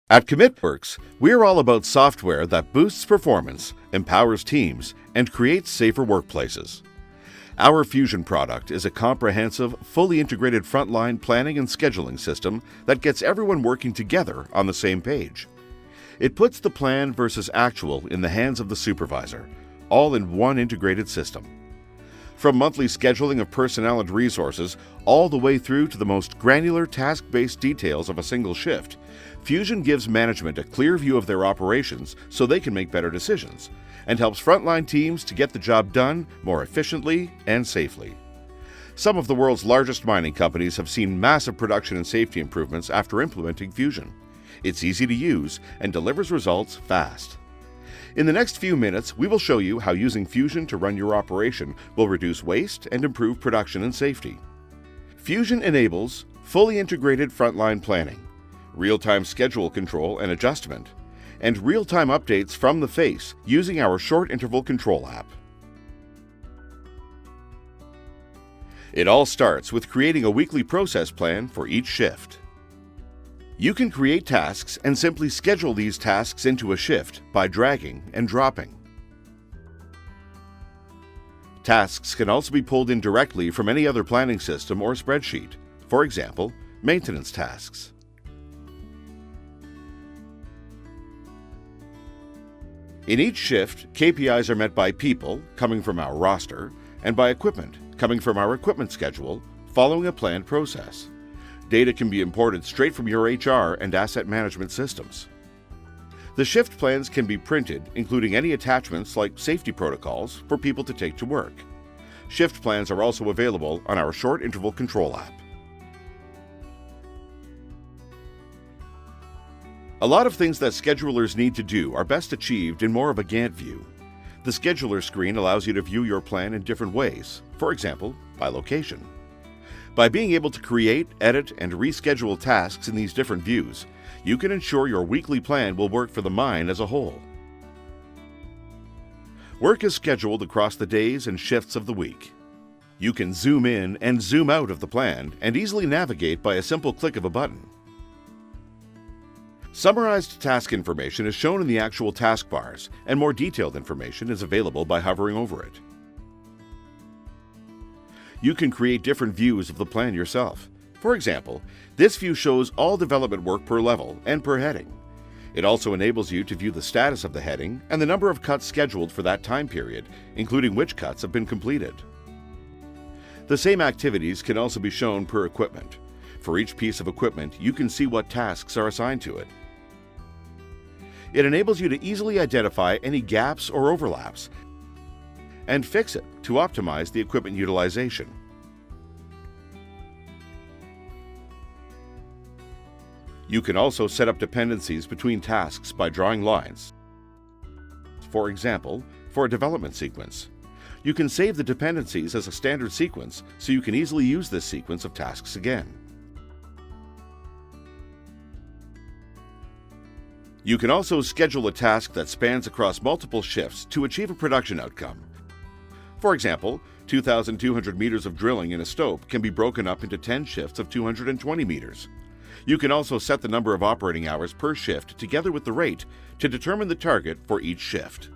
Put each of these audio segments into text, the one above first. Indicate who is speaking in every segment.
Speaker 1: At CommitWorks, we're all about software that boosts performance, empowers teams, and creates safer workplaces. Our Fewzion product is a comprehensive, fully integrated frontline planning and scheduling system that gets everyone working together on the same page. It puts the plan versus actual in the hands of the supervisor, all in one integrated system. From monthly scheduling of personnel and resources, all the way through to the most granular task-based details of a single shift, Fewzion gives management a clear view of their operations so they can make better decisions, and helps frontline teams to get the job done more efficiently and safely. Some of the world's largest mining companies have seen massive production and safety improvements after implementing Fewzion. It's easy to use and delivers results fast. In the next few minutes, we will show you how using Fewzion to run your operation will reduce waste and improve production and safety. Fewzion enables fully integrated frontline planning, real-time schedule control and adjustment, and real-time updates from the face using our short interval control app. It all starts with creating a weekly process plan for each shift. You can create tasks and simply schedule these tasks into a shift by dragging and dropping. Tasks can also be pulled in directly from any other planning system or spreadsheet, for example, maintenance tasks. In each shift, KPIs are met by people, coming from our roster, and by equipment, coming from our equipment schedule, following a planned process. Data can be imported straight from your HR and asset management systems. The shift plans can be printed, including any attachments like safety protocols for people to take to work. Shift plans are also available on our short interval control app. A lot of things that schedulers need to do are best achieved in more of a Gantt view. The scheduler screen allows you to view your plan in different ways, for example, by location. By being able to create, edit, and reschedule tasks in these different views, you can ensure your weekly plan will work for the mine as a whole. Work is scheduled across the days and shifts of the week. You can zoom in and zoom out of the plan and easily navigate by a simple click of a button. Summarized task information is shown in the actual taskbars, and more detailed information is available by hovering over it. You can create different views of the plan yourself. For example, this view shows all development work per level and per heading. It also enables you to view the status of the heading and the number of cuts scheduled for that time period, including which cuts have been completed. The same activities can also be shown per equipment. For each piece of equipment, you can see what tasks are assigned to it. It enables you to easily identify any gaps or overlaps and fix it to optimize the equipment utilization. You can also set up dependencies between tasks by drawing lines. For example, for a development sequence. You can save the dependencies as a standard sequence so you can easily use this sequence of tasks again. You can also schedule a task that spans across multiple shifts to achieve a production outcome. For example, 2,200 meters of drilling in a stope can be broken up into 10 shifts of 220 meters. You can also set the number of operating hours per shift together with the rate to determine the target for each shift.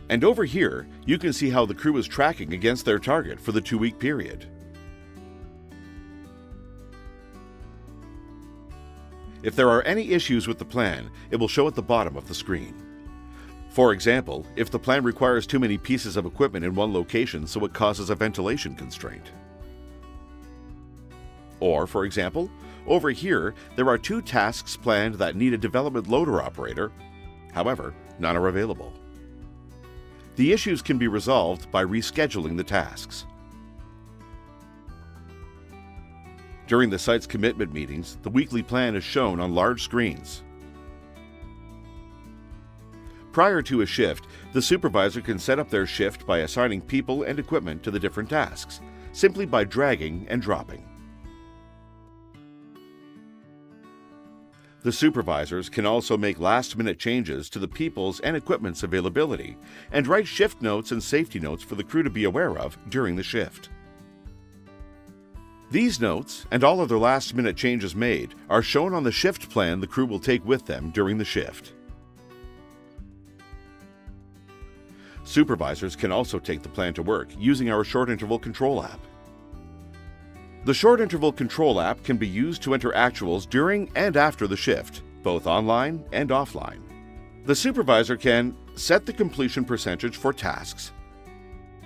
Speaker 1: And over here, you can see how the crew is tracking against their target for the 2-week period. If there are any issues with the plan, it will show at the bottom of the screen. For example, if the plan requires too many pieces of equipment in one location so it causes a ventilation constraint. Or, for example, over here, there are 2 tasks planned that need a development loader operator. However, none are available. The issues can be resolved by rescheduling the tasks. During the site's commitment meetings, the weekly plan is shown on large screens. Prior to a shift, the supervisor can set up their shift by assigning people and equipment to the different tasks, simply by dragging and dropping. The supervisors can also make last-minute changes to the people's and equipment's availability and write shift notes and safety notes for the crew to be aware of during the shift. These notes, and all other last-minute changes made, are shown on the shift plan the crew will take with them during the shift. Supervisors can also take the plan to work using our short interval control app. The short interval control app can be used to enter actuals during and after the shift, both online and offline. The supervisor can set the completion percentage for tasks,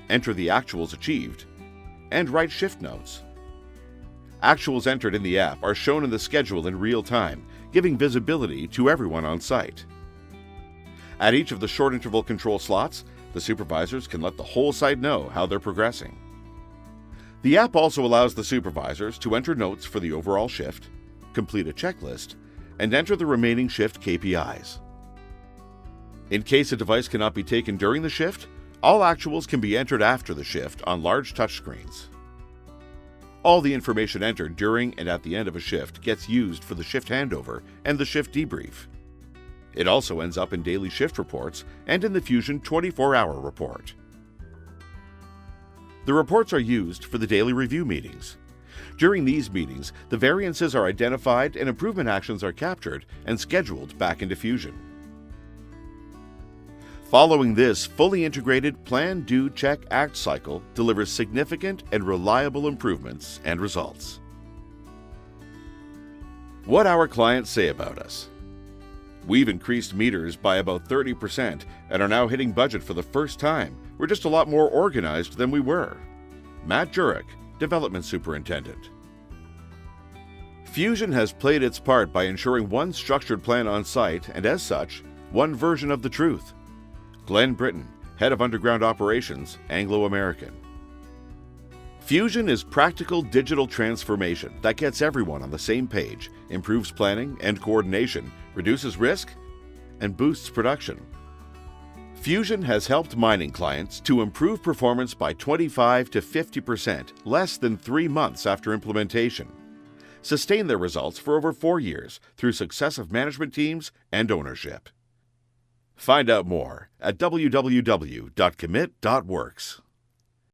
Speaker 1: enter the actuals achieved, and write shift notes. Actuals entered in the app are shown in the schedule in real time, giving visibility to everyone on site. At each of the short interval control slots, the supervisors can let the whole site know how they're progressing. The app also allows the supervisors to enter notes for the overall shift, complete a checklist, and enter the remaining shift KPIs. In case a device cannot be taken during the shift, all actuals can be entered after the shift on large touchscreens. All the information entered during and at the end of a shift gets used for the shift handover and the shift debrief. It also ends up in daily shift reports and in the Fewzion 24-hour report. The reports are used for the daily review meetings. During these meetings, the variances are identified and improvement actions are captured and scheduled back into Fewzion. Following this fully integrated Plan, Do, Check, Act cycle delivers significant and reliable improvements and results. What our clients say about us. We've increased meters by about 30% and are now hitting budget for the first time. We're just a lot more organized than we were. Matt Jurek, Development Superintendent. Fewzion has played its part by ensuring one structured plan on site and, as such, one version of the truth. Glenn Britton, Head of Underground Operations, Anglo American. Fewzion is practical digital transformation that gets everyone on the same page, improves planning and coordination, reduces risk, and boosts production. Fewzion has helped mining clients to improve performance by 25 to 50% less than 3 months after implementation. Sustain their results for over 4 years through successive management teams and ownership. Find out more at www.commit.works.